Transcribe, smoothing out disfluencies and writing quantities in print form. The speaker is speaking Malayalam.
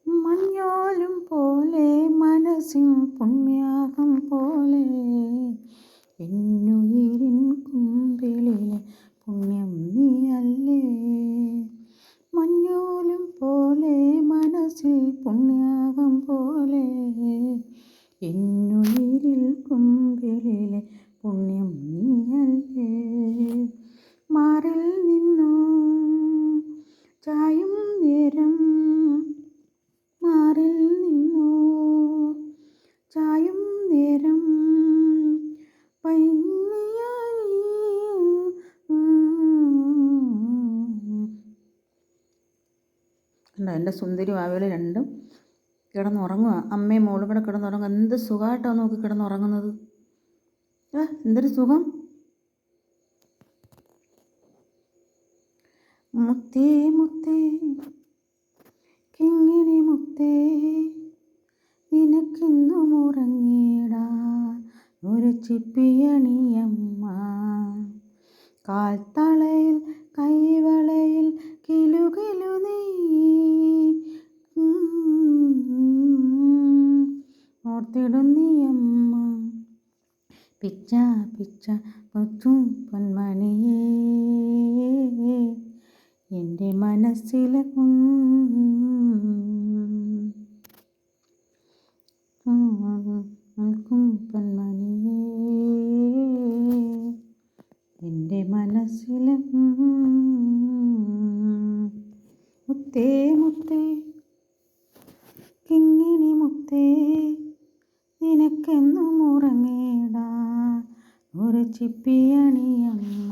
മഞ്ഞോലും പോലെ മനസ്സിൻ പുണ്യാകം പോലെ എന്നുയിരിൻ കുമ്പിളിലെ പുണ്യം നീയല്ലേ. മഞ്ഞോലും പോലെ മനസ്സിൽ പുണ്യാകം പോലെ എന്നുയിരിൽ കുമ്പിളിലെ പുണ്യം നീയല്ലേ. മാറിൽ നിന്നു ചായും നേരം മാറിൽ നിന്നു ചായും നേരം പൈങ്ങിയായി കണ്ടോ എൻ്റെ സുന്ദരി വാവകൾ രണ്ടും കിടന്നുറങ്ങുക. അമ്മയും മോളും കൂടെ കിടന്നുറങ്ങുക. എന്ത് സുഖമായിട്ടാണ് നോക്കി കിടന്നുറങ്ങുന്നത്. എന്തൊരു സുഖം. മുത്തേ മുത്തേ കിങ്ങിണി മുത്തേ നിനക്കിന്നും ഉറങ്ങിടാൻ ഒരു ചിപ്പിയണിയമ്മ. കാൽത്തളയിൽ കൈവളയിൽ കിലുകിലു നീ ഓർത്തിടുന്നിയമ്മ. പിച്ച പിച്ച മുത്തും പൊന്മണിയേ എൻ്റെ മനസ്സിലെ പൊന്മണിയേ എൻ്റെ മനസ്സിലെ മുത്തേ മുത്തേ കിങ്ങിണി മുത്തേ നിനക്കെന്നും ഉറങ്ങിടാൻ ഒരു ചിപ്പിയണിയമ്മ.